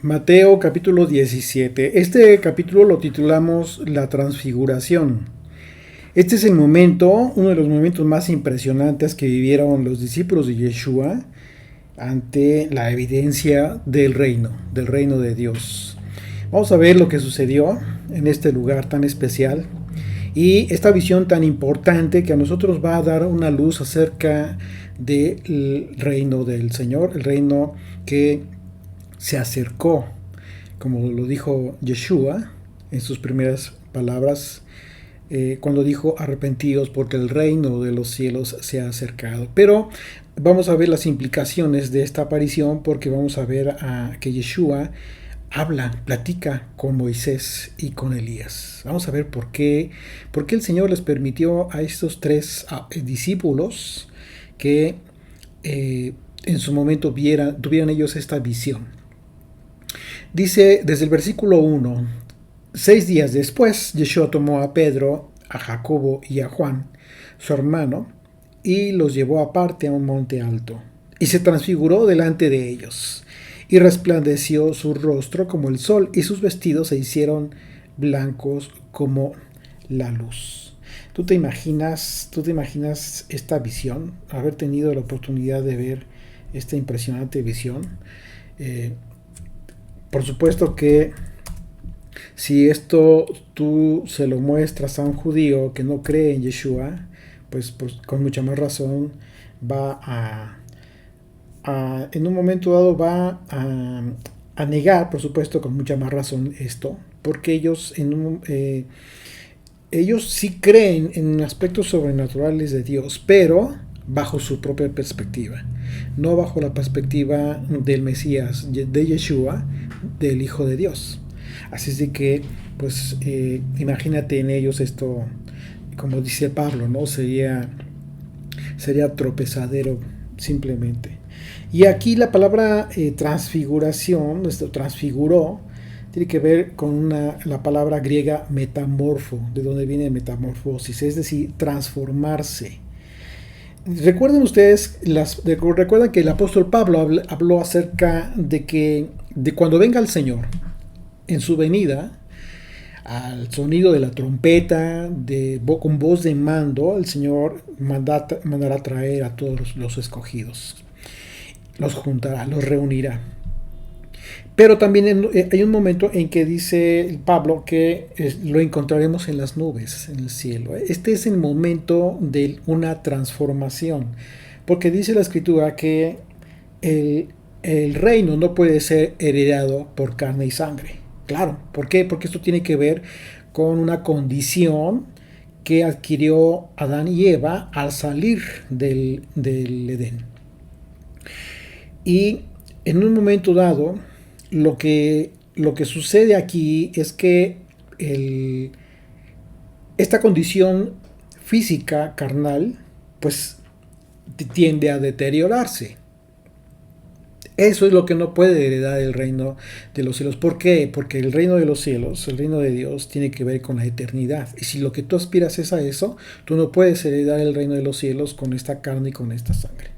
Mateo capítulo 17. Este capítulo lo titulamos La Transfiguración. Este es el momento, uno de los momentos más impresionantes que vivieron los discípulos de Yeshua ante la evidencia del reino de Dios. Vamos a ver lo que sucedió en este lugar tan especial y esta visión tan importante que a nosotros va a dar una luz acerca del reino del Señor, el reino que se acercó, como lo dijo Yeshua en sus primeras palabras, cuando dijo arrepentidos porque el reino de los cielos se ha acercado. Pero vamos a ver las implicaciones de esta aparición, porque vamos a ver que Yeshua platica con Moisés y con Elías. Vamos a ver por qué el Señor les permitió a estos tres discípulos que en su momento tuvieran ellos esta visión. Dice desde el versículo 1: 6 días después, Yeshua tomó a Pedro, a Jacobo y a Juan, su hermano, y los llevó aparte a un monte alto, y se transfiguró delante de ellos, y resplandeció su rostro como el sol, y sus vestidos se hicieron blancos como la luz. ¿Tú te imaginas esta visión? Haber tenido la oportunidad de ver esta impresionante visión. Por supuesto que si esto tú se lo muestras a un judío que no cree en Yeshua, pues con mucha más razón va en un momento dado va a negar, por supuesto, con mucha más razón esto, porque ellos sí creen en aspectos sobrenaturales de Dios, pero bajo su propia perspectiva, no bajo la perspectiva del Mesías, de Yeshua, del Hijo de Dios. Así es de que, pues, imagínate en ellos esto, como dice Pablo, ¿no? Sería tropezadero simplemente. Y aquí la palabra transfiguración, esto transfiguró, tiene que ver con la palabra griega metamorfo, de donde viene metamorfosis, es decir, transformarse. Recuerden ustedes, recuerdan que el apóstol Pablo habló acerca de cuando venga el Señor, en su venida, al sonido de la trompeta, con voz de mando, el Señor mandará traer a todos los escogidos, los juntará, los reunirá. Pero también hay un momento en que dice Pablo que lo encontraremos en las nubes, en el cielo. Este es el momento de una transformación, porque dice la Escritura que el reino no puede ser heredado por carne y sangre. Claro, ¿por qué? Porque esto tiene que ver con una condición que adquirió Adán y Eva al salir del Edén. Y en un momento dado, lo que sucede aquí es que esta condición física, carnal, pues tiende a deteriorarse. Eso es lo que no puede heredar el reino de los cielos. ¿Por qué? Porque el reino de los cielos, el reino de Dios, tiene que ver con la eternidad. Y si lo que tú aspiras es a eso, tú no puedes heredar el reino de los cielos con esta carne y con esta sangre.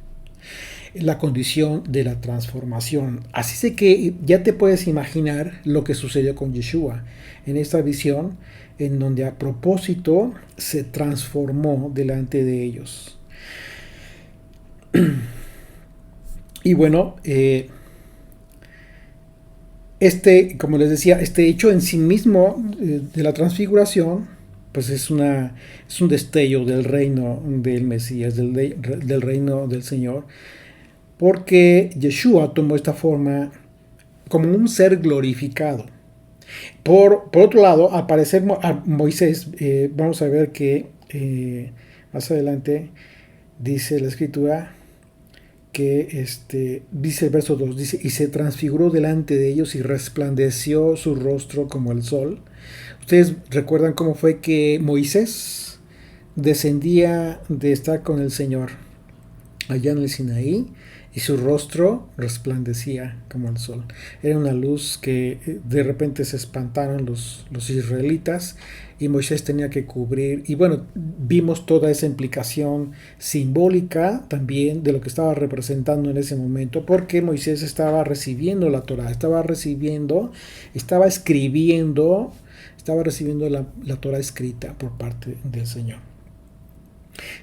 La condición de la transformación. Así sé que ya te puedes imaginar lo que sucedió con Yeshua en esta visión, en donde a propósito se transformó delante de ellos. Y bueno, como les decía, este hecho en sí mismo de la transfiguración, pues es un destello del reino del Mesías, del reino del Señor, porque Yeshua tomó esta forma como un ser glorificado. Por otro lado, al parecer a Moisés, vamos a ver que más adelante dice la Escritura que dice el verso 2, dice, y se transfiguró delante de ellos y resplandeció su rostro como el sol. Ustedes recuerdan cómo fue que Moisés descendía de estar con el Señor allá en el Sinaí, y su rostro resplandecía como el sol. Era una luz que de repente se espantaron los israelitas y Moisés tenía que cubrir. Y bueno, vimos toda esa implicación simbólica también de lo que estaba representando en ese momento, porque Moisés estaba recibiendo la Torá, estaba recibiendo la Torá escrita por parte del Señor.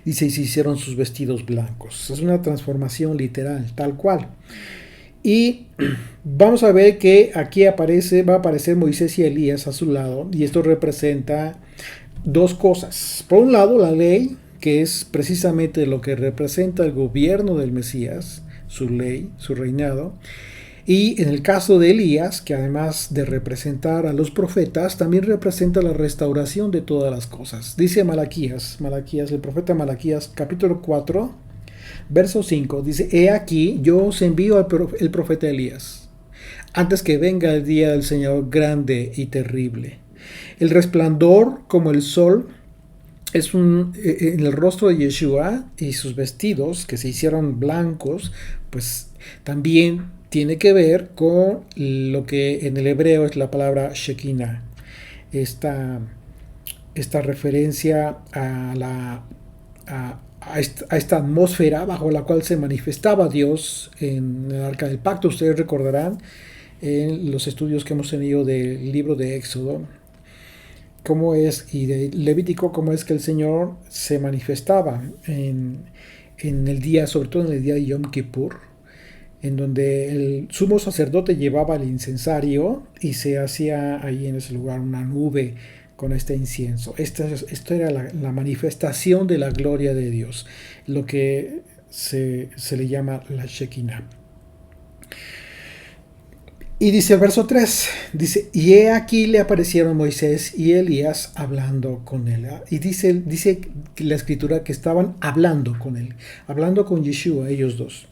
Dice, y se hicieron sus vestidos blancos. Es una transformación literal, tal cual. Y vamos a ver que aquí va a aparecer Moisés y Elías a su lado, y esto representa dos cosas. Por un lado, la ley, que es precisamente lo que representa el gobierno del Mesías, su ley, su reinado. Y en el caso de Elías, que además de representar a los profetas, también representa la restauración de todas las cosas. Dice Malaquías, el profeta Malaquías, capítulo 4, verso 5, dice, he aquí, yo os envío el profeta Elías, antes que venga el día del Señor grande y terrible. El resplandor como el sol es en el rostro de Yeshua, y sus vestidos que se hicieron blancos, pues también tiene que ver con lo que en el hebreo es la palabra Shekinah. Esta referencia a esta atmósfera bajo la cual se manifestaba Dios en el Arca del Pacto. Ustedes recordarán en los estudios que hemos tenido del libro de Éxodo, y de Levítico, cómo es que el Señor se manifestaba en el día, sobre todo en el día de Yom Kippur, en donde el sumo sacerdote llevaba el incensario y se hacía ahí en ese lugar una nube con este incienso. Esto era la manifestación de la gloria de Dios, lo que se le llama la Shekinah. Y dice el verso 3, dice, y he aquí le aparecieron Moisés y Elías hablando con él. Y dice la escritura que estaban hablando con él, hablando con Yeshua, ellos dos.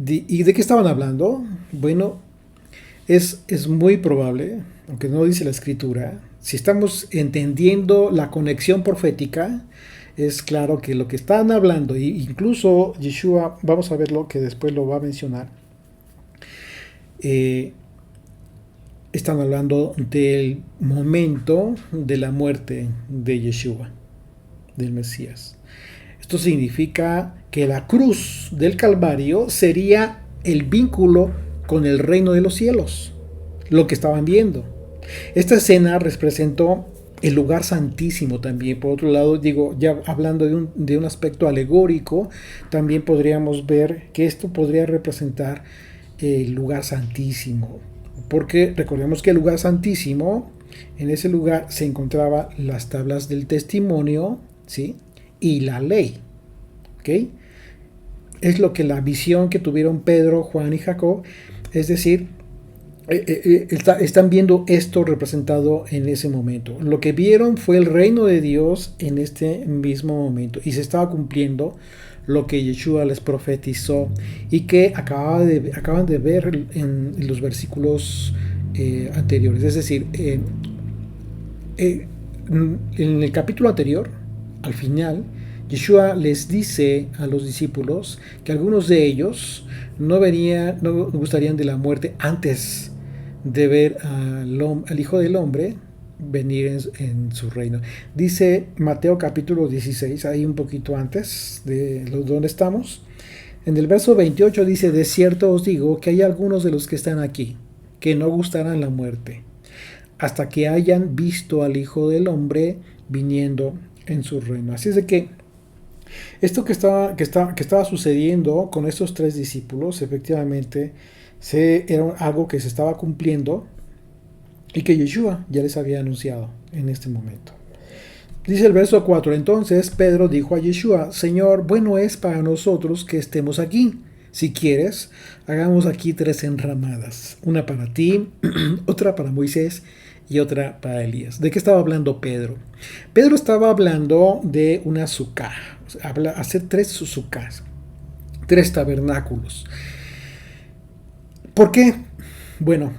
¿Y de qué estaban hablando? Bueno, es muy probable, aunque no dice la escritura, si estamos entendiendo la conexión profética, es claro que lo que están hablando, e incluso Yeshua, vamos a verlo que después lo va a mencionar, están hablando del momento de la muerte de Yeshua, del Mesías. Esto significa que la cruz del Calvario sería el vínculo con el reino de los cielos, lo que estaban viendo. Esta escena representó el lugar santísimo también. Por otro lado, ya hablando de un aspecto alegórico, también podríamos ver que esto podría representar el lugar santísimo, porque recordemos que el lugar santísimo, en ese lugar se encontraban las tablas del testimonio, ¿sí?, y la ley. ¿Okay? Es lo que la visión que tuvieron Pedro, Juan y Jacob, es decir, están viendo esto representado en ese momento. Lo que vieron fue el reino de Dios en este mismo momento, y se estaba cumpliendo lo que Yeshua les profetizó y que acaban de ver en los versículos anteriores. Es decir, en el capítulo anterior, al final, Yeshua les dice a los discípulos que algunos de ellos no gustarían de la muerte antes de ver al Hijo del Hombre venir en su reino. Dice Mateo capítulo 16, ahí un poquito antes de donde estamos. En el verso 28 dice, de cierto os digo que hay algunos de los que están aquí que no gustarán la muerte hasta que hayan visto al Hijo del Hombre viniendo en su reino. Así es de que esto que estaba sucediendo con estos tres discípulos, efectivamente, era algo que se estaba cumpliendo y que Yeshua ya les había anunciado en este momento. Dice el verso 4, entonces Pedro dijo a Yeshua, Señor, bueno es para nosotros que estemos aquí. Si quieres, hagamos aquí 3 enramadas, una para ti, otra para Moisés y otra para Elías. ¿De qué estaba hablando Pedro? Pedro estaba hablando de una sucá, hacer 3 sucás, 3 tabernáculos. ¿Por qué? Bueno,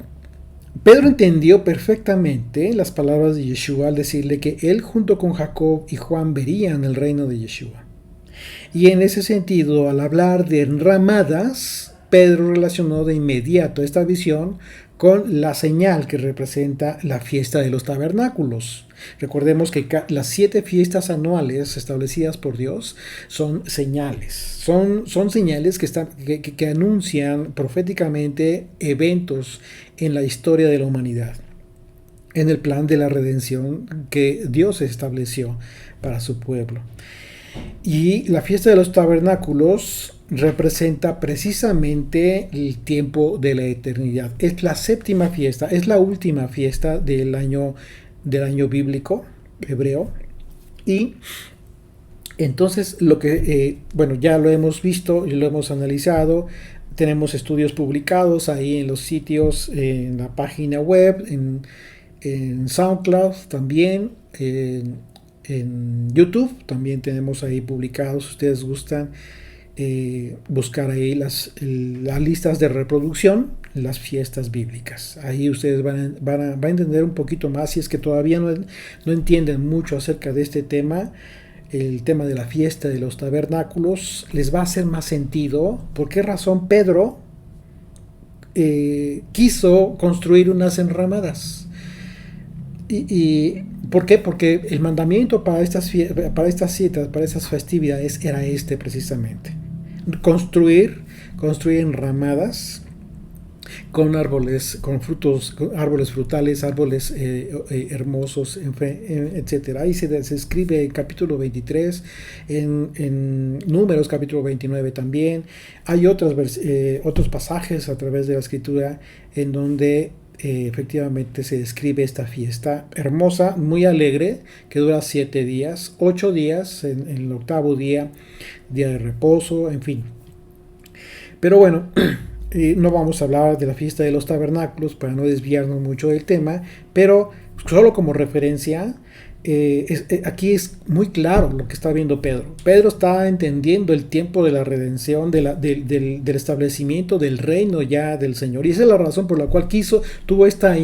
Pedro entendió perfectamente las palabras de Yeshua al decirle que él junto con Jacob y Juan verían el reino de Yeshua. Y en ese sentido, al hablar de enramadas, Pedro relacionó de inmediato esta visión con la señal que representa la fiesta de los tabernáculos. Recordemos que las 7 fiestas anuales establecidas por Dios son señales. Son señales que anuncian proféticamente eventos en la historia de la humanidad, en el plan de la redención que Dios estableció para su pueblo. Y la fiesta de los tabernáculos representa precisamente el tiempo de la eternidad. Es la 7ª fiesta, es la última fiesta del año bíblico hebreo. Y entonces ya lo hemos visto y lo hemos analizado. Tenemos estudios publicados ahí en los sitios, en la página web, en SoundCloud también, en YouTube también tenemos ahí publicados. Si ustedes gustan buscar ahí las listas de reproducción, las fiestas bíblicas. Ahí ustedes van a entender un poquito más, si es que todavía no entienden mucho acerca de este tema. El tema de la fiesta de los tabernáculos les va a hacer más sentido. ¿Por qué razón Pedro quiso construir unas enramadas? ¿Y por qué? Porque el mandamiento para estas citas, para estas festividades, era precisamente. Construir enramadas con árboles, con frutos, árboles frutales, árboles hermosos, etcétera. Ahí se escribe el capítulo 23, en Números capítulo 29 también. Hay otros pasajes a través de la escritura en donde efectivamente se describe esta fiesta hermosa, muy alegre, que dura 7 días, 8 días, en el 8º día de reposo, en fin. Pero bueno, no vamos a hablar de la fiesta de los tabernáculos para no desviarnos mucho del tema, pero solo como referencia, aquí es muy claro lo que está viendo Pedro. Pedro está entendiendo el tiempo de la redención, del establecimiento del reino ya del Señor. Y esa es la razón por la cual tuvo esta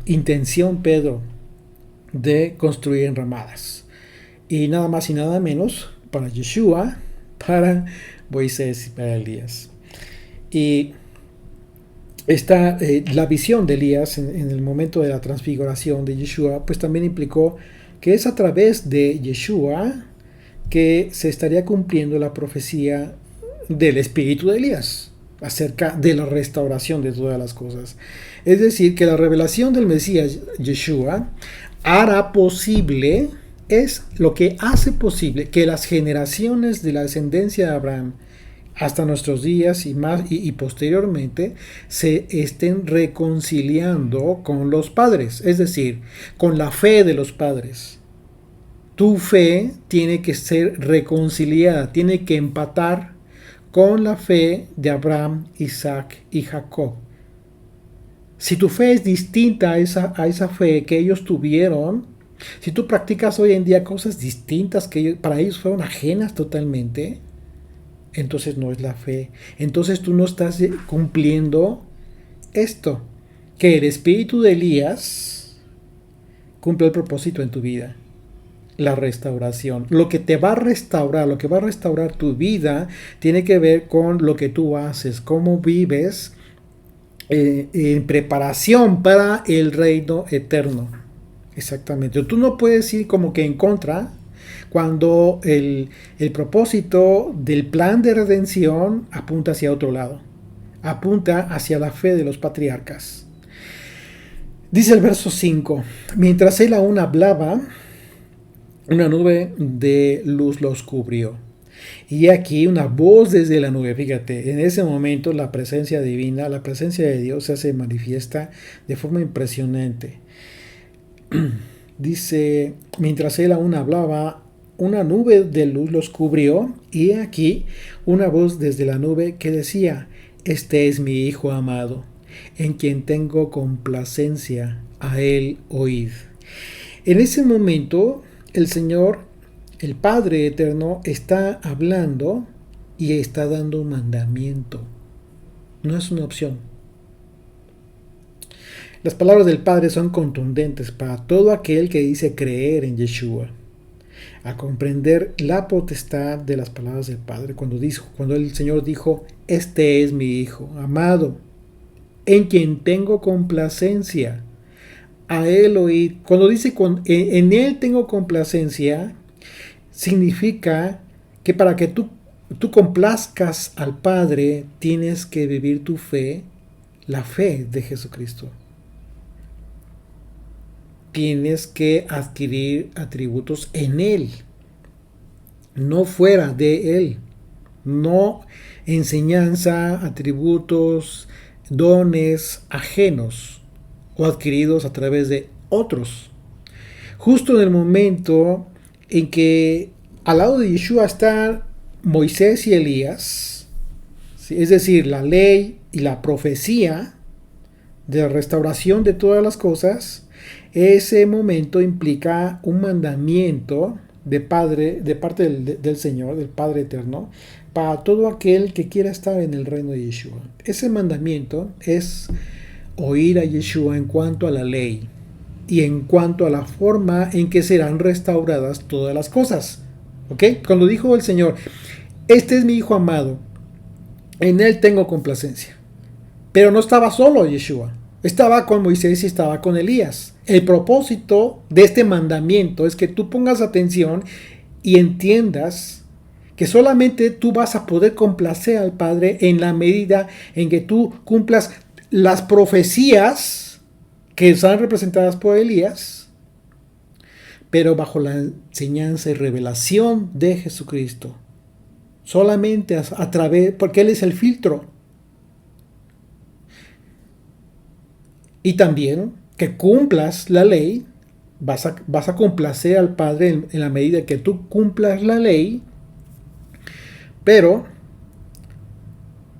intención Pedro de construir enramadas. Y nada más y nada menos para Yeshua, para Moisés y para Elías. Y la visión de Elías en el momento de la transfiguración de Yeshua, pues también implicó que es a través de Yeshua que se estaría cumpliendo la profecía del espíritu de Elías acerca de la restauración de todas las cosas. Es decir, que la revelación del Mesías Yeshua hará posible, es lo que hace posible que las generaciones de la descendencia de Abraham hasta nuestros días y posteriormente se estén reconciliando con los padres, es decir, con la fe de los padres. Tu fe tiene que ser reconciliada, tiene que empatar con la fe de Abraham, Isaac y Jacob. Si tu fe es distinta a esa fe que ellos tuvieron, si tú practicas hoy en día cosas distintas que para ellos fueron ajenas totalmente, entonces no es la fe. Entonces tú no estás cumpliendo esto, que el espíritu de Elías cumple el propósito en tu vida, la restauración. Lo que te va a restaurar, lo que va a restaurar tu vida, tiene que ver con lo que tú haces, cómo vives en preparación para el reino eterno. Exactamente. Tú no puedes ir como que en contra cuando el propósito del plan de redención apunta hacia otro lado, apunta hacia la fe de los patriarcas. Dice el verso 5: mientras él aún hablaba, una nube de luz los cubrió. Y aquí una voz desde la nube. Fíjate, en ese momento la presencia divina, la presencia de Dios se hace manifiesta de forma impresionante. Dice, mientras él aún hablaba, una nube de luz los cubrió, y aquí una voz desde la nube que decía: este es mi Hijo amado, en quien tengo complacencia, a él oíd. En ese momento, el Señor, el Padre Eterno, está hablando y está dando un mandamiento. No es una opción. Las palabras del Padre son contundentes para todo aquel que dice creer en Yeshua. a comprender la potestad de las palabras del Padre. Cuando el Señor dijo, este es mi Hijo amado, en quien tengo complacencia, a Él oíd. Cuando dice en Él tengo complacencia, significa que para que tú complazcas al Padre, tienes que vivir tu fe, la fe de Jesucristo. Tienes que adquirir atributos en Él, no fuera de Él. No enseñanza, atributos, dones ajenos o adquiridos a través de otros. Justo en el momento en que al lado de Yeshua están Moisés y Elías, ¿sí? Es decir, la ley y la profecía de la restauración de todas las cosas, ese momento implica un mandamiento de parte del Señor, del Padre Eterno, para todo aquel que quiera estar en el reino de Yeshua. Ese mandamiento es oír a Yeshua en cuanto a la ley y en cuanto a la forma en que serán restauradas todas las cosas. ¿Ok? Cuando dijo el Señor, este es mi Hijo amado, en Él tengo complacencia. Pero no estaba solo Yeshua, estaba con Moisés y estaba con Elías. El propósito de este mandamiento es que tú pongas atención y entiendas que solamente tú vas a poder complacer al Padre en la medida en que tú cumplas las profecías que están representadas por Elías, pero bajo la enseñanza y revelación de Jesucristo. Solamente a través, porque Él es el filtro. Y también que cumplas la ley, vas a complacer al Padre en la medida que tú cumplas la ley, pero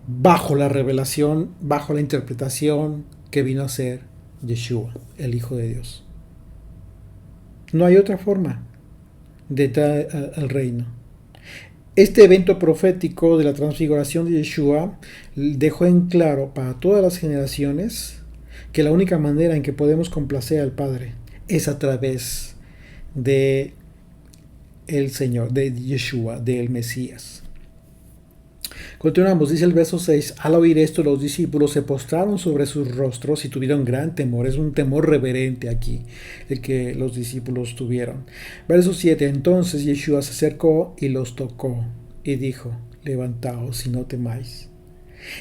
bajo la revelación, bajo la interpretación que vino a ser Yeshua, el Hijo de Dios. No hay otra forma de entrar al reino. Este evento profético de la transfiguración de Yeshua dejó en claro para todas las generaciones que la única manera en que podemos complacer al Padre es a través de el Señor, de Yeshua, del Mesías. Continuamos, dice el verso 6, al oír esto los discípulos se postraron sobre sus rostros y tuvieron gran temor. Es un temor reverente aquí el que los discípulos tuvieron. Verso 7, entonces Yeshua se acercó y los tocó y dijo, levantaos y no temáis.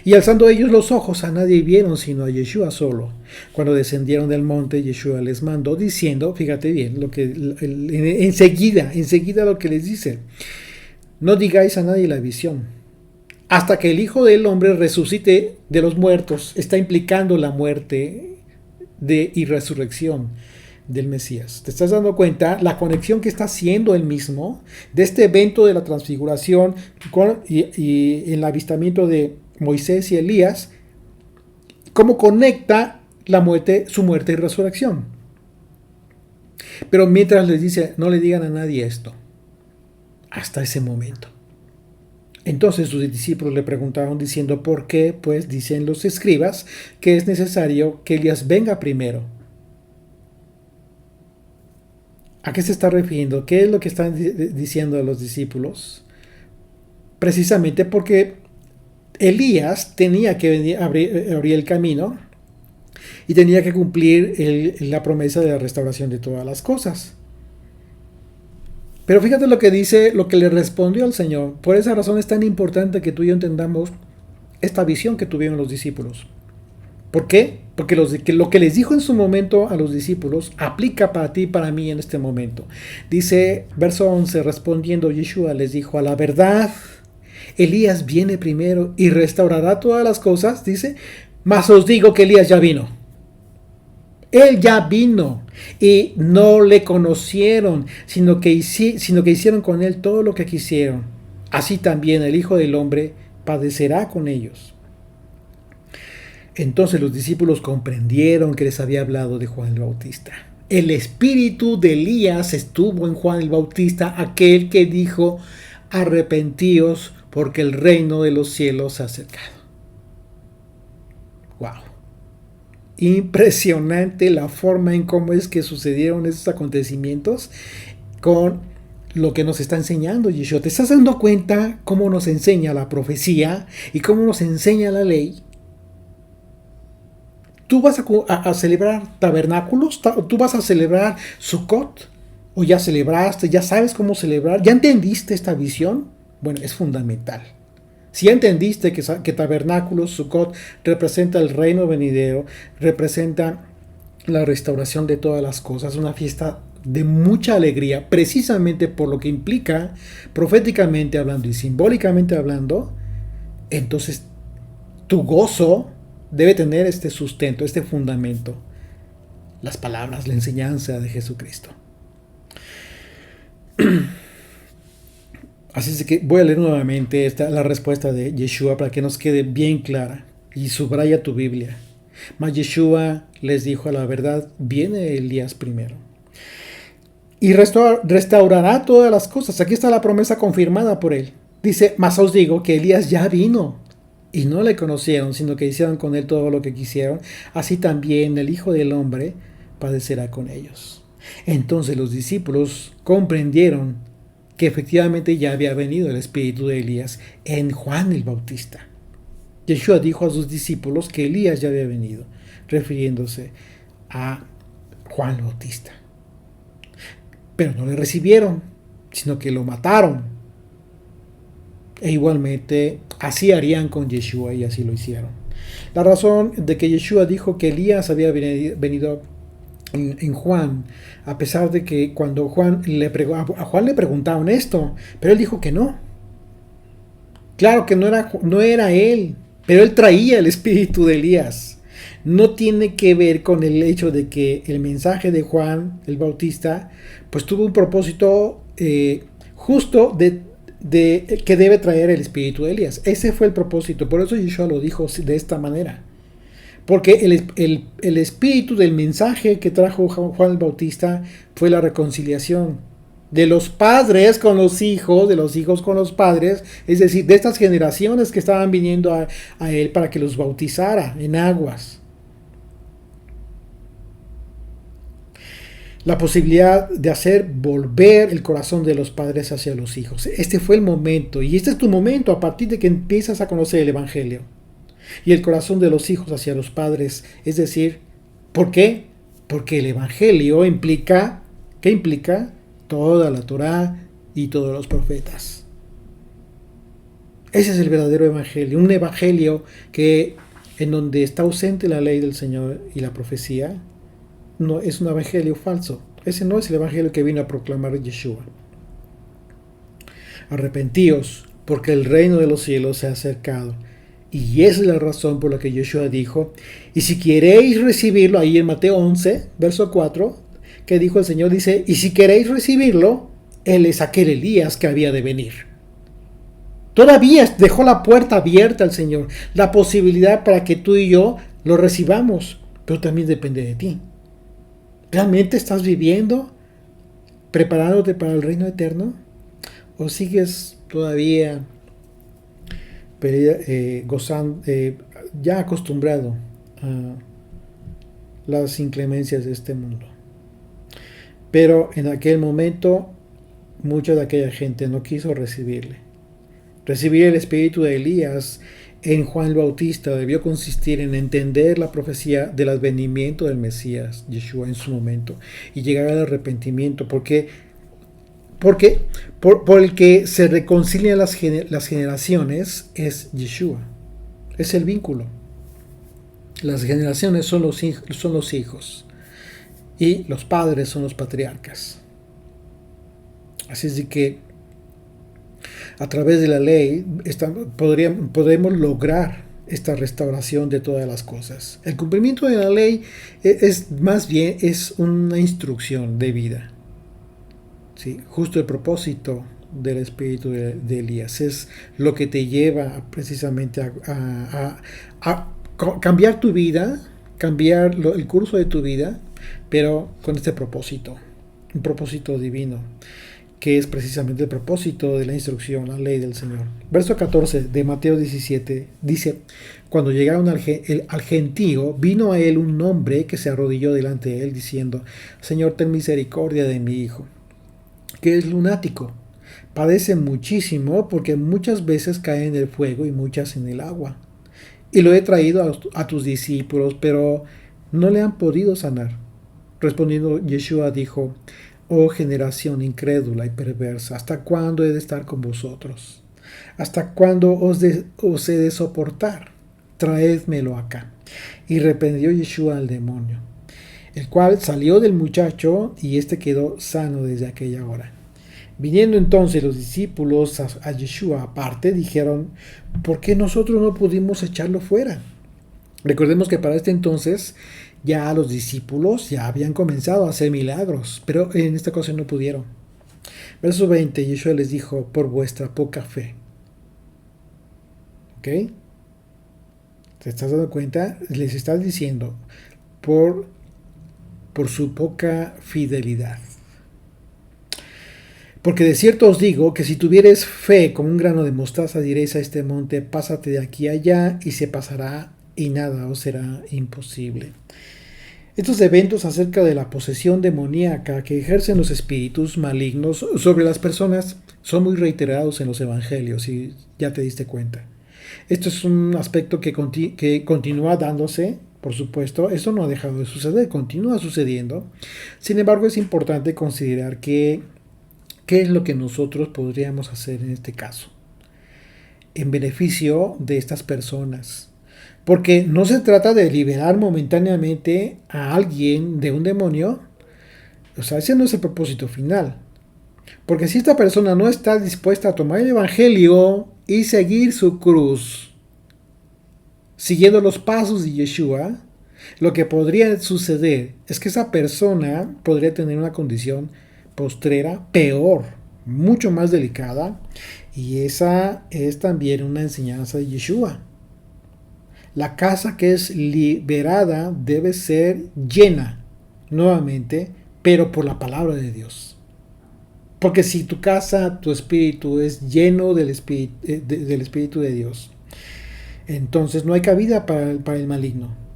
Y alzando ellos los ojos a nadie vieron sino a Yeshua solo. Cuando descendieron del monte, Yeshua les mandó diciendo, fíjate bien, lo que enseguida lo que les dice, no digáis a nadie la visión, hasta que el Hijo del Hombre resucite de los muertos. Está implicando la muerte y resurrección del Mesías. ¿Te estás dando cuenta? La conexión que está haciendo él mismo de este evento de la transfiguración y el avistamiento de Moisés y Elías, cómo conecta su muerte y resurrección. Pero mientras les dice, no le digan a nadie esto, hasta ese momento. Entonces sus discípulos le preguntaron diciendo, ¿por qué? Pues dicen los escribas que es necesario que Elías venga primero. ¿A qué se está refiriendo? ¿Qué es lo que están diciendo los discípulos? Precisamente porque Elías tenía que venir a abrir el camino y tenía que cumplir la promesa de la restauración de todas las cosas. Pero fíjate lo que dice, lo que le respondió al Señor. Por esa razón es tan importante que tú y yo entendamos esta visión que tuvieron los discípulos. ¿Por qué? Porque lo que les dijo en su momento a los discípulos aplica para ti y para mí en este momento. Dice, verso 11, respondiendo Yeshua les dijo, a la verdad, Elías viene primero y restaurará todas las cosas, dice, mas os digo que Elías ya vino. Él ya vino y no le conocieron, sino que hicieron con él todo lo que quisieron. Así también el Hijo del Hombre padecerá con ellos. Entonces los discípulos comprendieron que les había hablado de Juan el Bautista. El espíritu de Elías estuvo en Juan el Bautista, aquel que dijo, arrepentíos porque el reino de los cielos se ha acercado. ¡Wow! Impresionante la forma en cómo es que sucedieron estos acontecimientos con lo que nos está enseñando Yeshua. ¿Te estás dando cuenta cómo nos enseña la profecía y cómo nos enseña la ley? ¿Tú vas a celebrar tabernáculos? ¿Tú vas a celebrar Sukkot? ¿O ya celebraste? ¿Ya sabes cómo celebrar? ¿Ya entendiste esta visión? Bueno, es fundamental. Si ya entendiste que tabernáculos, Sukkot, representa el reino venidero, representa la restauración de todas las cosas, una fiesta de mucha alegría, precisamente por lo que implica, proféticamente hablando y simbólicamente hablando, entonces tu gozo debe tener este sustento, este fundamento, las palabras, la enseñanza de Jesucristo. Así es que voy a leer nuevamente la respuesta de Yeshua para que nos quede bien clara, y subraya tu Biblia. Mas Yeshua les dijo: a la verdad, viene Elías primero y restaurará todas las cosas. Aquí está la promesa confirmada por él. Dice: mas os digo que Elías ya vino y no le conocieron, sino que hicieron con él todo lo que quisieron. Así también el Hijo del Hombre padecerá con ellos. Entonces los discípulos comprendieron que efectivamente ya había venido el espíritu de Elías en Juan el Bautista. Yeshua dijo a sus discípulos que Elías ya había venido, refiriéndose a Juan el Bautista. Pero no le recibieron, sino que lo mataron. E igualmente así harían con Yeshua, y así lo hicieron. La razón de que Yeshua dijo que Elías había venido en Juan, a pesar de que cuando a Juan le preguntaban esto, pero él dijo que no. Claro que no era él, pero él traía el espíritu de Elías. No tiene que ver con el hecho de que el mensaje de Juan el Bautista pues tuvo un propósito justo de que debe traer el espíritu de Elías. Ese fue el propósito, por eso Yeshua lo dijo de esta manera. Porque el espíritu del mensaje que trajo Juan el Bautista fue la reconciliación de los padres con los hijos, de los hijos con los padres, es decir, de estas generaciones que estaban viniendo a él para que los bautizara en aguas. La posibilidad de hacer volver el corazón de los padres hacia los hijos. Este fue el momento, y este es tu momento a partir de que empiezas a conocer el Evangelio. Y el corazón de los hijos hacia los padres. Es decir, ¿por qué? Porque el Evangelio implica, ¿qué implica? Toda la Torá y todos los profetas. Ese es el verdadero Evangelio. Un Evangelio en donde está ausente la ley del Señor y la profecía, no es un Evangelio falso. Ese no es el Evangelio que vino a proclamar Yeshua. Arrepentíos, porque el reino de los cielos se ha acercado. Y esa es la razón por la que Yeshua dijo: y si queréis recibirlo, ahí en Mateo 11, verso 4, que dijo el Señor, dice: y si queréis recibirlo, Él es aquel Elías que había de venir. Todavía dejó la puerta abierta al Señor, la posibilidad para que tú y yo lo recibamos, pero también depende de ti. ¿Realmente estás viviendo, preparándote para el reino eterno? ¿O sigues todavía gozando, ya acostumbrado a las inclemencias de este mundo? Pero en aquel momento mucha de aquella gente no quiso recibirle. Recibir el espíritu de Elías en Juan el Bautista debió consistir en entender la profecía del advenimiento del Mesías, Yeshua, en su momento, y llegar al arrepentimiento, porque por el que se reconcilian las generaciones es Yeshua. Es el vínculo. Las generaciones son los hijos y los padres son los patriarcas. Así es de que a través de la ley podremos lograr esta restauración de todas las cosas. El cumplimiento de la ley es más bien una instrucción de vida. Sí, justo el propósito del espíritu de Elías es lo que te lleva precisamente a cambiar tu vida, cambiar el curso de tu vida, pero con este propósito, un propósito divino, que es precisamente el propósito de la instrucción, la ley del Señor. Verso 14 de Mateo 17 dice: cuando llegaron al gentío, vino a él un hombre que se arrodilló delante de él, diciendo: Señor, ten misericordia de mi hijo, que es lunático. Padece muchísimo porque muchas veces cae en el fuego y muchas en el agua. Y lo he traído a tus discípulos, pero no le han podido sanar. Respondiendo Yeshua dijo, oh generación incrédula y perversa, ¿hasta cuándo he de estar con vosotros? ¿Hasta cuándo os he de soportar? Traédmelo acá. Y reprendió Yeshua al demonio, el cual salió del muchacho y éste quedó sano desde aquella hora. Viniendo entonces los discípulos a Yeshua aparte, dijeron, ¿por qué nosotros no pudimos echarlo fuera? Recordemos que para este entonces ya los discípulos ya habían comenzado a hacer milagros, pero en esta ocasión no pudieron. Verso 20, Yeshua les dijo, por vuestra poca fe. ¿Ok? ¿Te estás dando cuenta? Les está diciendo, por su poca fidelidad. Porque de cierto os digo que si tuvieres fe como un grano de mostaza, diréis a este monte, pásate de aquí a allá, y se pasará, y nada os será imposible. Estos eventos acerca de la posesión demoníaca que ejercen los espíritus malignos sobre las personas son muy reiterados en los evangelios, si ya te diste cuenta. Esto es un aspecto que continúa dándose, por supuesto, esto no ha dejado de suceder, continúa sucediendo. Sin embargo, es importante considerar qué es lo que nosotros podríamos hacer en este caso, en beneficio de estas personas. Porque no se trata de liberar momentáneamente a alguien de un demonio. O sea, ese no es el propósito final. Porque si esta persona no está dispuesta a tomar el evangelio y seguir su cruz, siguiendo los pasos de Yeshua, lo que podría suceder es que esa persona podría tener una condición postrera peor, mucho más delicada, y esa es también una enseñanza de Yeshua. La casa que es liberada debe ser llena nuevamente, pero por la palabra de Dios. Porque si tu casa, tu espíritu es lleno del espíritu de Dios, entonces no hay cabida para el maligno.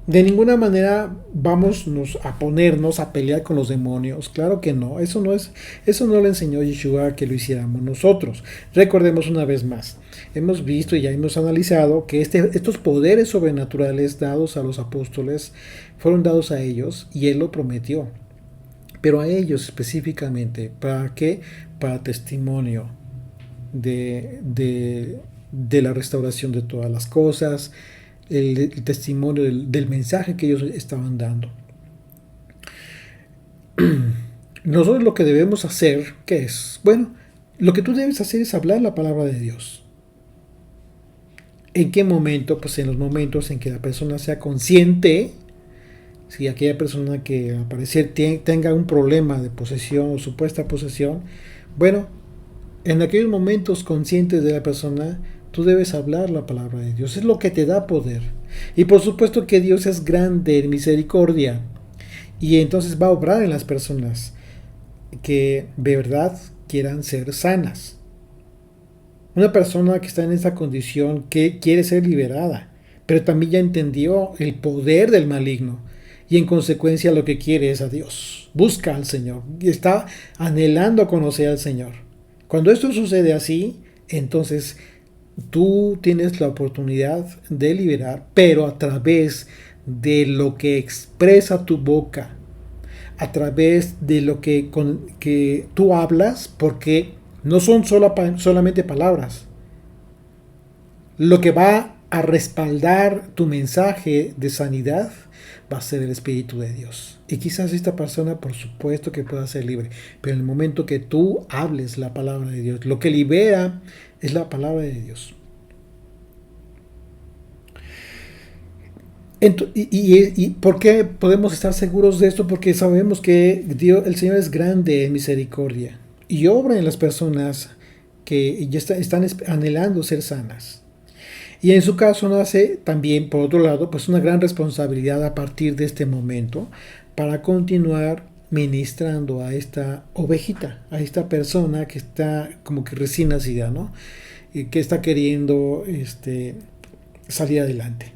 De ninguna manera vamos a ponernos a pelear con los demonios. Claro que no. Eso no le enseñó Yeshua que lo hiciéramos nosotros. Recordemos una vez más. Hemos visto y ya hemos analizado que estos poderes sobrenaturales dados a los apóstoles fueron dados a ellos y Él lo prometió. Pero a ellos específicamente. ¿Para qué? Para testimonio de la restauración de todas las cosas. El testimonio del mensaje que ellos estaban dando. Nosotros lo que debemos hacer, ¿qué es? Bueno, lo que tú debes hacer es hablar la palabra de Dios. ¿En qué momento? Pues en los momentos en que la persona sea consciente, si aquella persona que al parecer tenga un problema de posesión o supuesta posesión, bueno, en aquellos momentos conscientes de la persona, tú debes hablar la palabra de Dios. Es lo que te da poder. Y por supuesto que Dios es grande en misericordia. Y entonces va a obrar en las personas que de verdad quieran ser sanas. Una persona que está en esa condición que quiere ser liberada, pero también ya entendió el poder del maligno. Y en consecuencia lo que quiere es a Dios. Busca al Señor. Y está anhelando conocer al Señor. Cuando esto sucede así, entonces tú tienes la oportunidad de liberar, pero a través de lo que expresa tu boca, a través de lo que tú hablas, porque no son solamente palabras. Lo que va a respaldar tu mensaje de sanidad va a ser el Espíritu de Dios. Y quizás esta persona, por supuesto que pueda ser libre, pero en el momento que tú hables la palabra de Dios, lo que libera es la palabra de Dios. ¿Y por qué podemos estar seguros de esto? Porque sabemos que Dios, el Señor es grande en misericordia y obra en las personas que ya están anhelando ser sanas. Y en su caso nace también, por otro lado, pues una gran responsabilidad a partir de este momento para continuar ministrando a esta ovejita, a esta persona que está como que recién nacida, ¿no? Y que está queriendo salir adelante.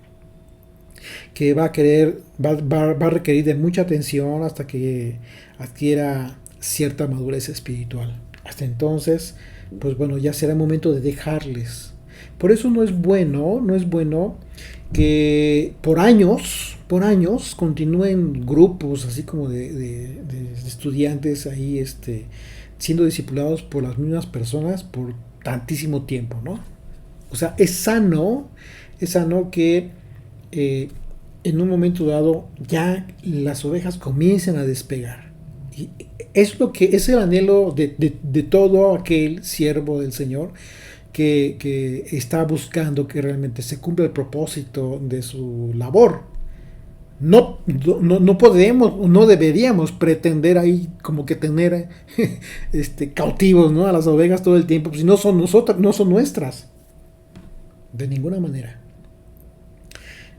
Que va a requerir de mucha atención hasta que adquiera cierta madurez espiritual. Hasta entonces, pues bueno, ya será momento de dejarles. Por eso no es bueno que por años continúen grupos así como de estudiantes ahí siendo discipulados por las mismas personas por tantísimo tiempo, ¿no? O sea, es sano que eh, en un momento dado ya las ovejas comiencen a despegar. Y es el anhelo de todo aquel siervo del Señor que está buscando que realmente se cumpla el propósito de su labor. No podemos, no deberíamos pretender ahí como que tener cautivos, ¿no?, a las ovejas todo el tiempo, pues si no son nosotras, no son nuestras, de ninguna manera.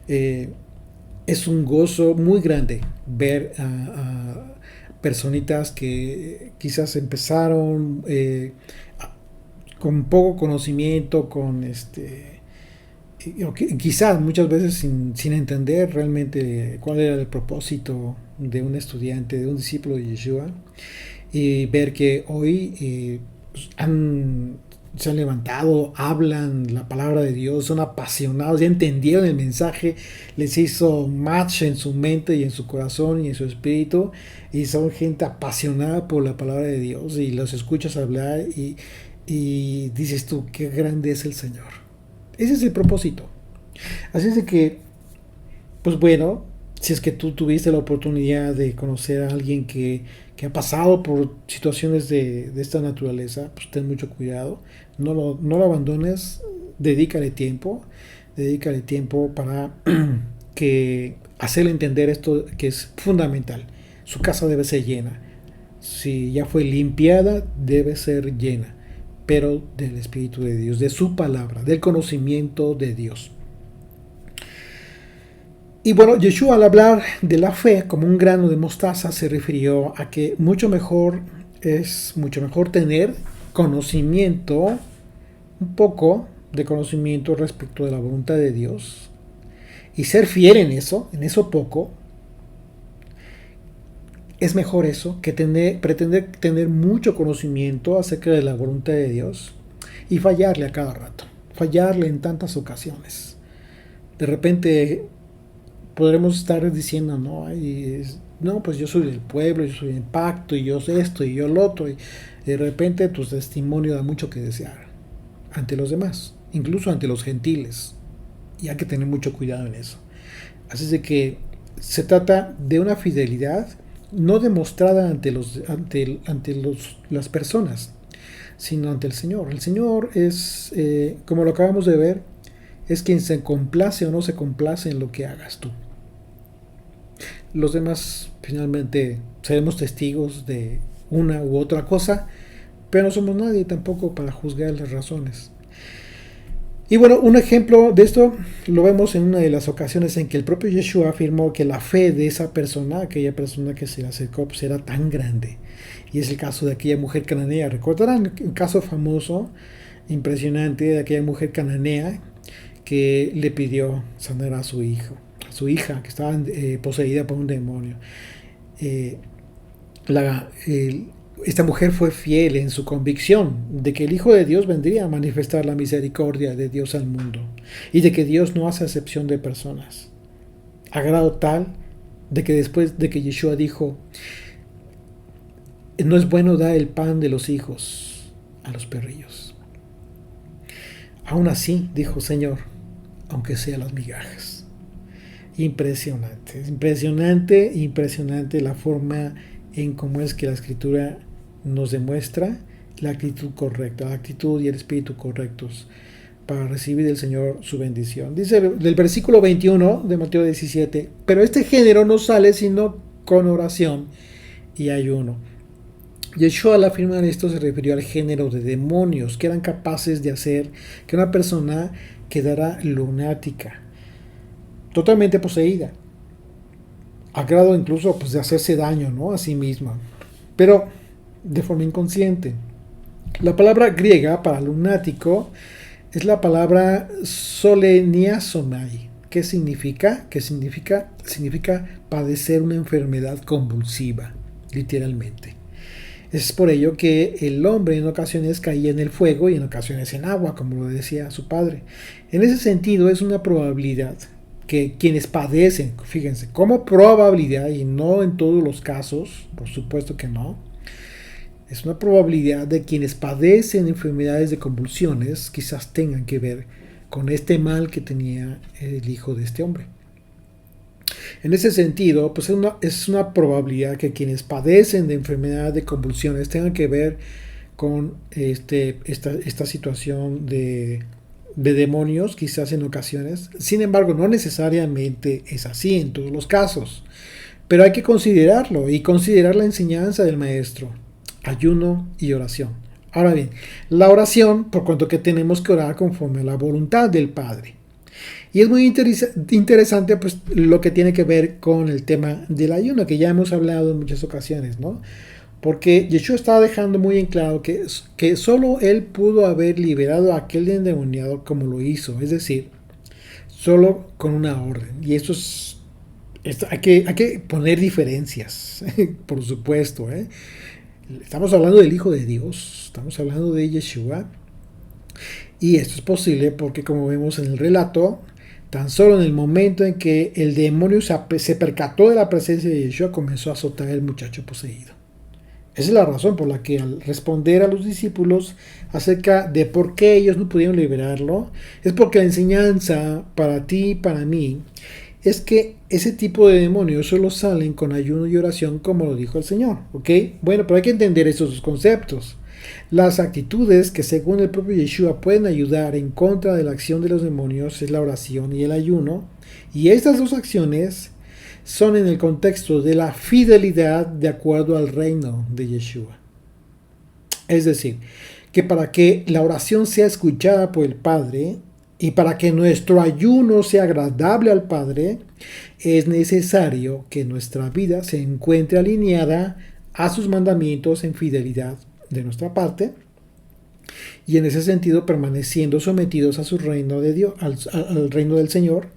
Eh, es un gozo muy grande ver a personitas que quizás empezaron con poco conocimiento, con quizás muchas veces sin entender realmente cuál era el propósito de un estudiante, de un discípulo de Yeshua, y ver que hoy se han levantado, hablan la palabra de Dios, son apasionados, ya entendieron el mensaje, les hizo match en su mente y en su corazón y en su espíritu, y son gente apasionada por la palabra de Dios, y los escuchas hablar y dices tú, qué grande es el Señor. Ese es el propósito. Así es de que, pues bueno, si es que tú tuviste la oportunidad de conocer a alguien que ha pasado por situaciones de esta naturaleza, pues ten mucho cuidado, no lo abandones, dedícale tiempo para que hacerle entender esto que es fundamental. Su casa debe ser llena. Si ya fue limpiada, debe ser llena, pero del Espíritu de Dios, de su palabra, del conocimiento de Dios. Y bueno, Yeshua al hablar de la fe como un grano de mostaza se refirió a que es mucho mejor tener conocimiento, un poco de conocimiento respecto de la voluntad de Dios y ser fiel en eso poco. Es mejor eso que pretender tener mucho conocimiento acerca de la voluntad de Dios y fallarle a cada rato, fallarle en tantas ocasiones. De repente podremos estar diciendo, no, pues yo soy del pueblo, yo soy del pacto, y yo sé esto, y yo lo otro, y de repente tu testimonio da mucho que desear ante los demás, incluso ante los gentiles, y hay que tener mucho cuidado en eso. Así es de que se trata de una fidelidad no demostrada ante las personas, sino ante el Señor. El Señor es, como lo acabamos de ver, es quien se complace o no se complace en lo que hagas tú. Los demás finalmente seremos testigos de una u otra cosa, pero no somos nadie tampoco para juzgar las razones. Y bueno, un ejemplo de esto lo vemos en una de las ocasiones en que el propio Yeshua afirmó que la fe de esa persona, aquella persona que se le acercó, pues era tan grande. Y es el caso de aquella mujer cananea. Recordarán un caso famoso, impresionante, de aquella mujer cananea que le pidió sanar a su hija que estaba poseída por un demonio. Esta mujer fue fiel en su convicción de que el Hijo de Dios vendría a manifestar la misericordia de Dios al mundo y de que Dios no hace acepción de personas. A grado tal de que después de que Yeshua dijo, no es bueno dar el pan de los hijos a los perrillos. Aún así, dijo, Señor, aunque sea las migajas. Impresionante, impresionante la forma en cómo es que la Escritura nos demuestra la actitud correcta, la actitud y el espíritu correctos para recibir del Señor su bendición. Dice del versículo 21 de Mateo 17, pero este género no sale sino con oración y ayuno. Yeshua al afirmar esto se refirió al género de demonios que eran capaces de hacer que una persona quedara lunática, totalmente poseída, a grado incluso pues, de hacerse daño, ¿no?, a sí misma, pero de forma inconsciente. La palabra griega para lunático es la palabra soleniasomai, que significa padecer una enfermedad convulsiva, literalmente. Es por ello que el hombre en ocasiones caía en el fuego y en ocasiones en agua, como lo decía su padre. En ese sentido, es una probabilidad que quienes padecen, fíjense, como probabilidad y no en todos los casos, por supuesto que no, es una probabilidad de quienes padecen enfermedades de convulsiones quizás tengan que ver con este mal que tenía el hijo de este hombre. En ese sentido, pues es una probabilidad que quienes padecen de enfermedades de convulsiones tengan que ver con esta situación de demonios, quizás en ocasiones. Sin embargo, no necesariamente es así en todos los casos. Pero hay que considerarlo y considerar la enseñanza del maestro, ayuno y oración. Ahora bien, la oración, por cuanto que tenemos que orar conforme a la voluntad del Padre. Y es muy interesante pues, lo que tiene que ver con el tema del ayuno, que ya hemos hablado en muchas ocasiones, ¿no? Porque Yeshua estaba dejando muy en claro que solo él pudo haber liberado a aquel endemoniado como lo hizo, es decir, solo con una orden. Y eso hay que poner diferencias, por supuesto, ¿eh? Estamos hablando del Hijo de Dios, estamos hablando de Yeshua, y esto es posible porque, como vemos en el relato, tan solo en el momento en que el demonio se percató de la presencia de Yeshua, comenzó a azotar al muchacho poseído. Esa es la razón por la que, al responder a los discípulos acerca de por qué ellos no pudieron liberarlo, es porque la enseñanza para ti y para mí es que ese tipo de demonios solo salen con ayuno y oración, como lo dijo el Señor, ¿ok? Bueno, pero hay que entender esos dos conceptos. Las actitudes que, según el propio Yeshua, pueden ayudar en contra de la acción de los demonios es la oración y el ayuno, y estas dos acciones son en el contexto de la fidelidad de acuerdo al reino de Yeshua. Es decir, que para que la oración sea escuchada por el Padre y para que nuestro ayuno sea agradable al Padre, es necesario que nuestra vida se encuentre alineada a sus mandamientos en fidelidad de nuestra parte, y en ese sentido permaneciendo sometidos a su reino de Dios, al reino del Señor.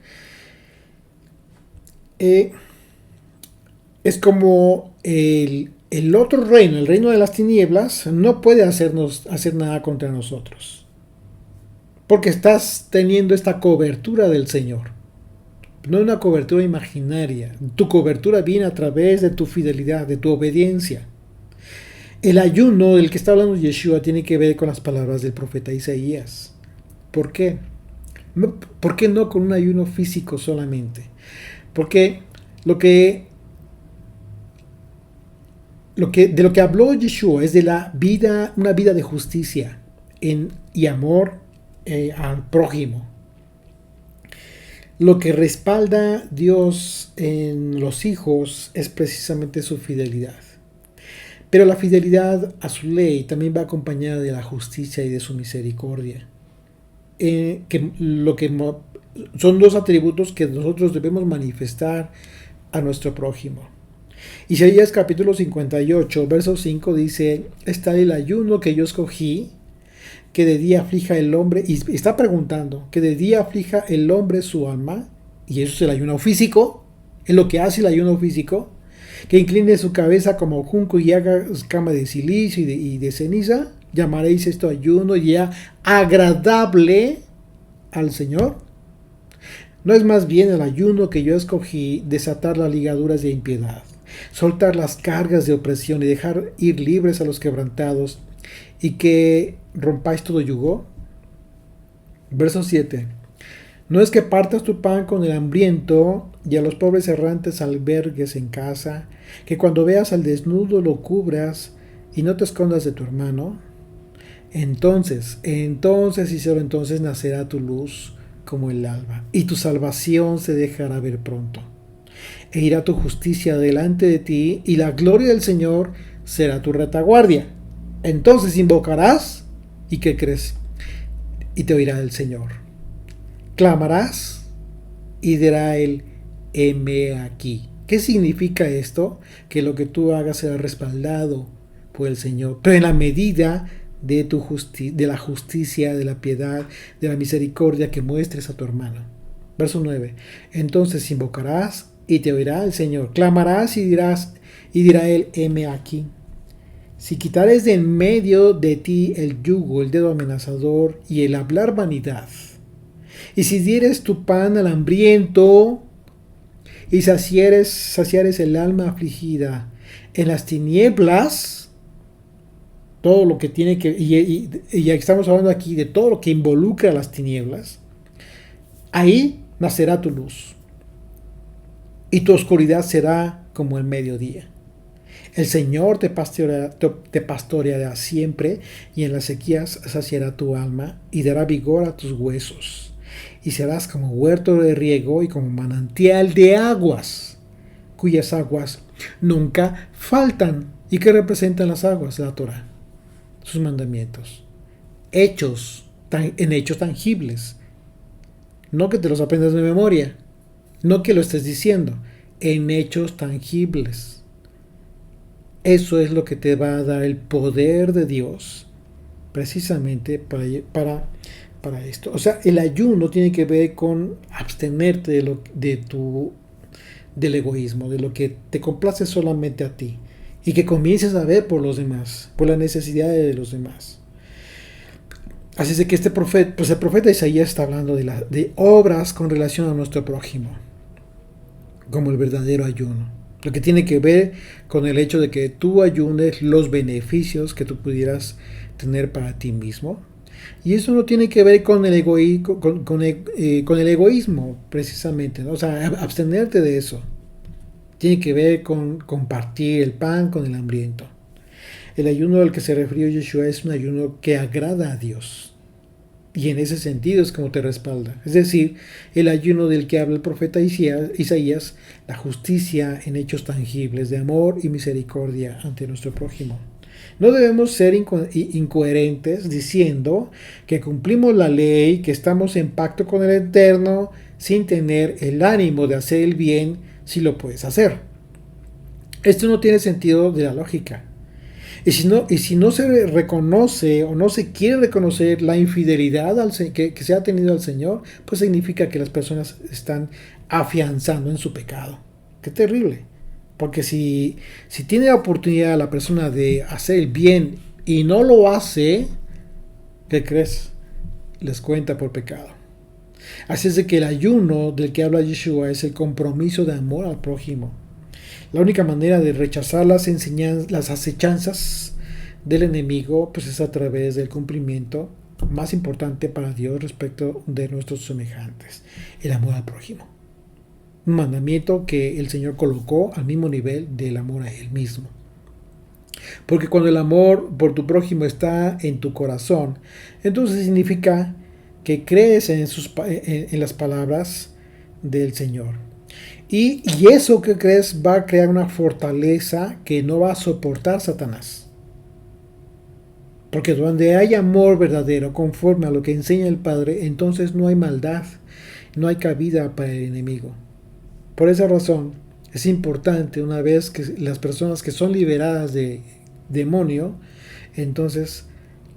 Es como el otro reino, el reino de las tinieblas, no puede hacer nada contra nosotros, porque estás teniendo esta cobertura del Señor, no una cobertura imaginaria. Tu cobertura viene a través de tu fidelidad, de tu obediencia. El ayuno del que está hablando Yeshua tiene que ver con las palabras del profeta Isaías. ¿Por qué? ¿Por qué no con un ayuno físico solamente? Porque de lo que habló Yeshua es de la vida, una vida de justicia y amor al prójimo. Lo que respalda Dios en los hijos es precisamente su fidelidad. Pero la fidelidad a su ley también va acompañada de la justicia y de su misericordia. Son dos atributos que nosotros debemos manifestar a nuestro prójimo. Isaías capítulo 58, verso 5 dice: está el ayuno que yo escogí, que de día aflija el hombre, y está preguntando, que de día aflija el hombre su alma, y eso es el ayuno físico, es lo que hace el ayuno físico, que incline su cabeza como junco y haga cama de silicio y de ceniza. Llamaréis esto ayuno ya agradable al Señor. ¿No es más bien el ayuno que yo escogí desatar las ligaduras de impiedad, soltar las cargas de opresión y dejar ir libres a los quebrantados, y que rompáis todo yugo? Verso 7. No es que partas tu pan con el hambriento y a los pobres errantes albergues en casa, que cuando veas al desnudo lo cubras y no te escondas de tu hermano. Entonces y solo entonces nacerá tu luz como el alba, y tu salvación se dejará ver pronto. E irá tu justicia delante de ti, y la gloria del Señor será tu retaguardia. Entonces invocarás, ¿y qué crees? Y te oirá el Señor. Clamarás, y dirá él: heme aquí. ¿Qué significa esto? Que lo que tú hagas será respaldado por el Señor, pero en la medida de la justicia, de la piedad, de la misericordia que muestres a tu hermano. Verso 9. Entonces invocarás y te oirá el Señor. Clamarás y dirá él: heme aquí. Si quitares de en medio de ti el yugo, el dedo amenazador y el hablar vanidad, y si dieres tu pan al hambriento, y saciares el alma afligida en las tinieblas, todo lo que tiene que, y ya estamos hablando aquí de todo lo que involucra las tinieblas, ahí nacerá tu luz, y tu oscuridad será como el mediodía. El Señor te pastoreará siempre, y en las sequías saciará tu alma, y dará vigor a tus huesos. Y serás como huerto de riego y como manantial de aguas, cuyas aguas nunca faltan. ¿Y qué representan las aguas? La Torah, sus mandamientos, en hechos tangibles. No que te los aprendas de memoria, no que lo estés diciendo, en hechos tangibles. Eso es lo que te va a dar el poder de Dios precisamente para esto. O sea, el ayuno tiene que ver con abstenerte del egoísmo, de lo que te complace solamente a ti, y que comiences a ver por los demás, por las necesidades de los demás. Así es de que pues el profeta Isaías está hablando de obras con relación a nuestro prójimo, como el verdadero ayuno. Lo que tiene que ver con el hecho de que tú ayunes los beneficios que tú pudieras tener para ti mismo. Y eso no tiene que ver con el egoísmo, precisamente, ¿no? O sea, abstenerte de eso. Tiene que ver con compartir el pan con el hambriento. El ayuno al que se refirió Yeshua es un ayuno que agrada a Dios. Y en ese sentido es como te respalda. Es decir, el ayuno del que habla el profeta Isaías, la justicia en hechos tangibles de amor y misericordia ante nuestro prójimo. No debemos ser incoherentes diciendo que cumplimos la ley, que estamos en pacto con el Eterno, sin tener el ánimo de hacer el bien si lo puedes hacer. Esto no tiene sentido de la lógica. Y si no se reconoce o no se quiere reconocer la infidelidad que se ha tenido al Señor, pues significa que las personas están afianzando en su pecado. ¡Qué terrible! Porque si tiene la oportunidad la persona de hacer el bien y no lo hace, ¿qué crees? Les cuenta por pecado. Así es de que el ayuno del que habla Yeshua es el compromiso de amor al prójimo. La única manera de rechazar las acechanzas del enemigo, pues es a través del cumplimiento más importante para Dios respecto de nuestros semejantes, el amor al prójimo. Un mandamiento que el Señor colocó al mismo nivel del amor a Él mismo. Porque cuando el amor por tu prójimo está en tu corazón, entonces significa que crees en las palabras del Señor. Y eso que crees va a crear una fortaleza que no va a soportar Satanás. Porque donde hay amor verdadero conforme a lo que enseña el Padre, entonces no hay maldad, no hay cabida para el enemigo. Por esa razón es importante, una vez que las personas que son liberadas de demonio, entonces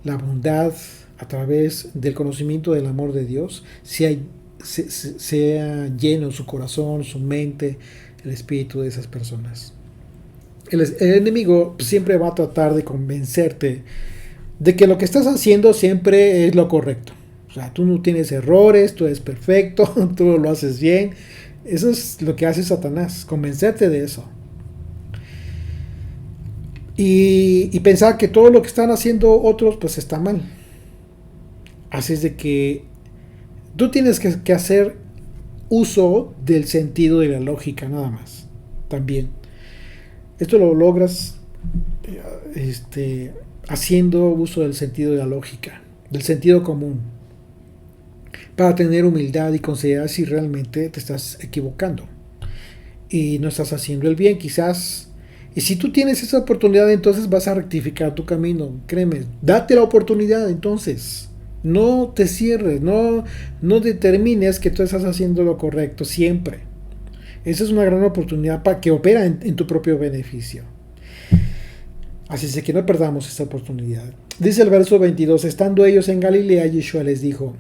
la bondad a través del conocimiento del amor de Dios sea lleno su corazón, su mente, el espíritu de esas personas. El enemigo siempre va a tratar de convencerte de que lo que estás haciendo siempre es lo correcto. O sea, tú no tienes errores, tú eres perfecto, tú lo haces bien. Eso es lo que hace Satanás, convencerte de eso. Y pensar que todo lo que están haciendo otros pues está mal. Así es de que tú tienes que hacer uso del sentido de la lógica nada más. También. Esto lo logras haciendo uso del sentido de la lógica, del sentido común, para tener humildad y considerar si realmente te estás equivocando y no estás haciendo el bien, quizás. Y si tú tienes esa oportunidad, entonces vas a rectificar tu camino. Créeme, date la oportunidad entonces. No te cierres, no determines que tú estás haciendo lo correcto siempre. Esa es una gran oportunidad para que opera en tu propio beneficio. Así es que no perdamos esta oportunidad. Dice el verso 22, estando ellos en Galilea, Yeshua les dijo,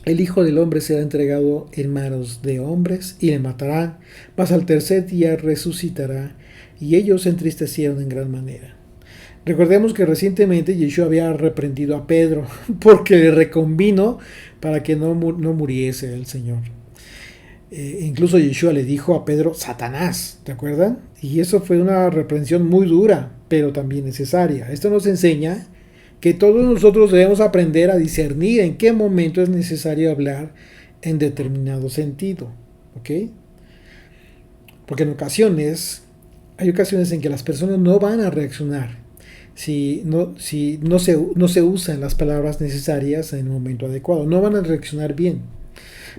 el Hijo del Hombre será entregado en manos de hombres y le matarán, mas al tercer día resucitará. Y ellos se entristecieron en gran manera. Recordemos que recientemente Yeshua había reprendido a Pedro porque le reconvino para que no muriese el Señor. Incluso Yeshua le dijo a Pedro, Satanás, ¿te acuerdan? Y eso fue una reprensión muy dura, pero también necesaria. Esto nos enseña que todos nosotros debemos aprender a discernir en qué momento es necesario hablar en determinado sentido, ¿ok? Porque hay ocasiones en que las personas no van a reaccionar si no se usan las palabras necesarias en el momento adecuado, no van a reaccionar bien.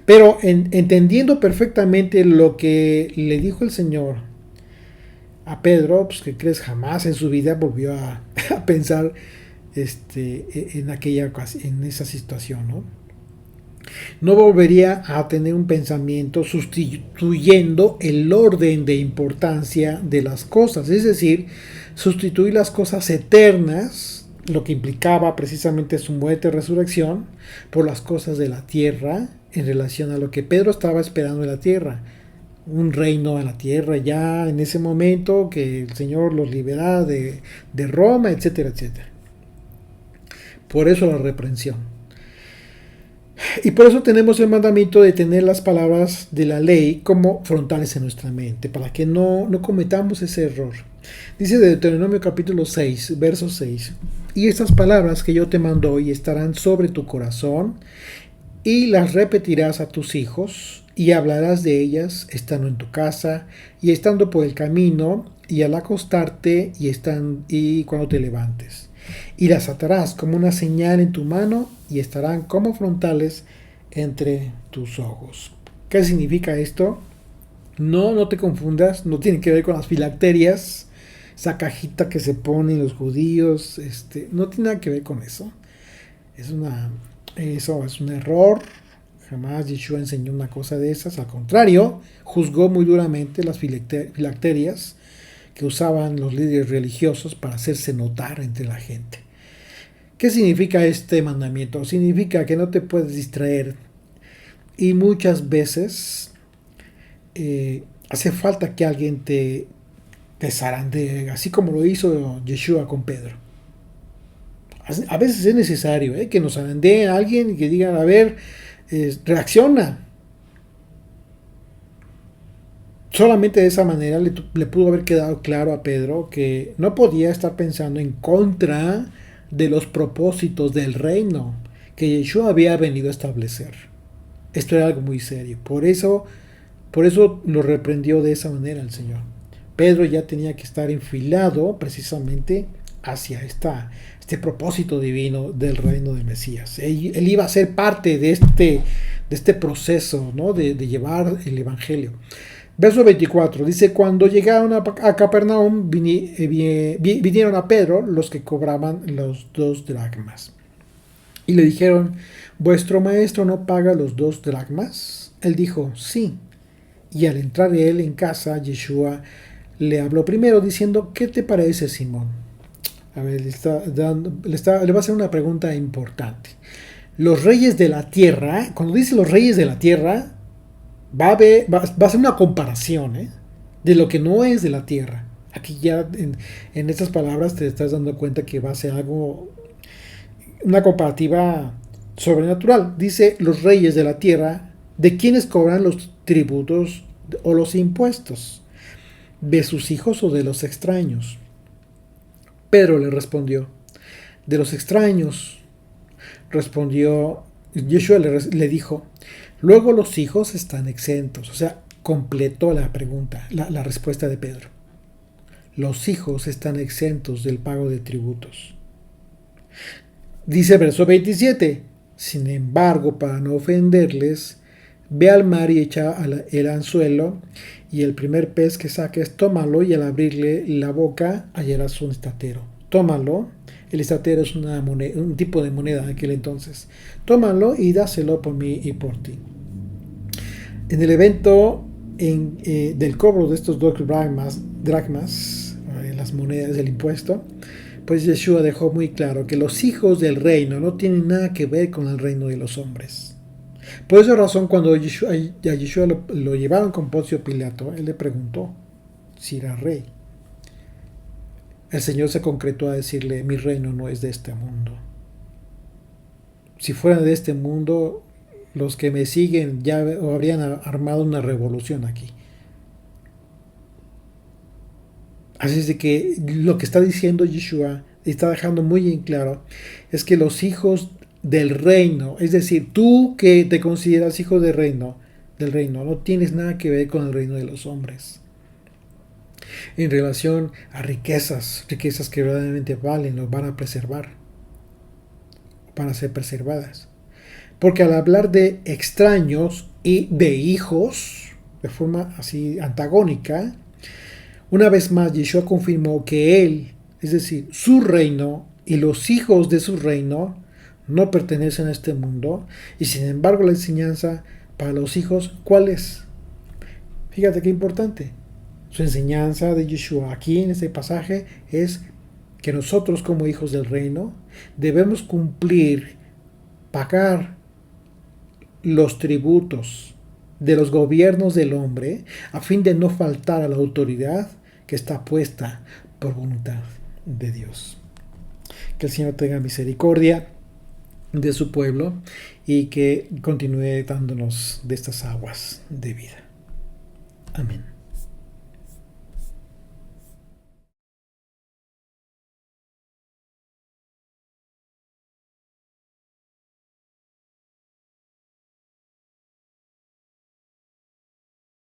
Pero entendiendo perfectamente lo que le dijo el Señor a Pedro, pues que crees jamás en su vida volvió a pensar en esa situación, ¿no? No volvería a tener un pensamiento sustituyendo el orden de importancia de las cosas, es decir, sustituir las cosas eternas, lo que implicaba precisamente su muerte y resurrección, por las cosas de la tierra en relación a lo que Pedro estaba esperando en la tierra. Un reino en la tierra ya en ese momento, que el Señor los liberara de Roma, etcétera, etcétera. Por eso la reprensión. Y por eso tenemos el mandamiento de tener las palabras de la ley como frontales en nuestra mente, para que no cometamos ese error. Dice Deuteronomio capítulo 6, verso 6. Y estas palabras que yo te mando hoy estarán sobre tu corazón, y las repetirás a tus hijos, y hablarás de ellas estando en tu casa, y estando por el camino, y al acostarte, y cuando te levantes. Y las atarás como una señal en tu mano, y estarán como frontales entre tus ojos. ¿Qué significa esto? No te confundas, no tiene que ver con las filacterias, esa cajita que se ponen los judíos, no tiene nada que ver con eso. Eso es un error. Jamás Yeshua enseñó una cosa de esas. Al contrario, juzgó muy duramente las filacterias que usaban los líderes religiosos para hacerse notar entre la gente. ¿Qué significa este mandamiento? Significa que no te puedes distraer. Y muchas veces hace falta que alguien te zarandee, así como lo hizo Yeshua con Pedro. A veces es necesario que nos zarandee a alguien y que diga, a ver, reacciona. Solamente de esa manera le pudo haber quedado claro a Pedro que no podía estar pensando en contra de los propósitos del reino que Yeshua había venido a establecer. Esto era algo muy serio. Por eso lo reprendió de esa manera el Señor. Pedro ya tenía que estar enfilado precisamente hacia este propósito divino del reino del Mesías. Él iba a ser parte de este proceso, ¿no? de llevar el Evangelio. Verso 24 dice: cuando llegaron a Capernaum, vinieron a Pedro los que cobraban los 2 dracmas. Y le dijeron: ¿vuestro maestro no paga los 2 dracmas? Él dijo: sí. Y al entrar él en casa, Yeshua le habló primero diciendo: ¿qué te parece, Simón? A ver, le va a hacer una pregunta importante. Los reyes de la tierra, cuando dice los reyes de la tierra, va a ser una comparación de lo que no es de la tierra. Aquí ya en estas palabras te estás dando cuenta que va a ser una comparativa sobrenatural. Dice los reyes de la tierra, ¿de quiénes cobran los tributos o los impuestos? ¿De sus hijos o de los extraños? Pedro le respondió: de los extraños. Respondió Yeshua, le dijo: luego los hijos están exentos. O sea, completó la pregunta, la respuesta de Pedro. Los hijos están exentos del pago de tributos. Dice verso 27: sin embargo, para no ofenderles, ve al mar y echa el anzuelo, y el primer pez que saques, tómalo, y al abrirle la boca hallarás un estatero. Tómalo. El estatero es un tipo de moneda de aquel entonces. Tómalo y dáselo por mí y por ti. En el evento del cobro de estos 2 dracmas, las monedas del impuesto, pues Yeshua dejó muy claro que los hijos del reino no tienen nada que ver con el reino de los hombres. Por esa razón, cuando a Yeshua lo llevaron con Poncio Pilato, él le preguntó si era rey. el Señor se concretó a decirle, mi reino no es de este mundo. Si fuera de este mundo, los que me siguen ya habrían armado una revolución aquí. Así es de que lo que está diciendo Yeshua, está dejando muy en claro, es que los hijos del reino, es decir, tú que te consideras hijo del reino, no tienes nada que ver con el reino de los hombres. En relación a riquezas que verdaderamente valen, los van a preservar, van a ser preservadas. Porque al hablar de extraños y de hijos, de forma así antagónica, una vez más Yeshua confirmó que él, es decir, su reino y los hijos de su reino, no pertenecen a este mundo, y sin embargo la enseñanza para los hijos, ¿cuál es? Fíjate qué importante. Su enseñanza de Yeshua aquí en este pasaje es que nosotros como hijos del reino debemos cumplir, pagar los tributos de los gobiernos del hombre a fin de no faltar a la autoridad que está puesta por voluntad de Dios. Que el Señor tenga misericordia de su pueblo y que continúe dándonos de estas aguas de vida. Amén.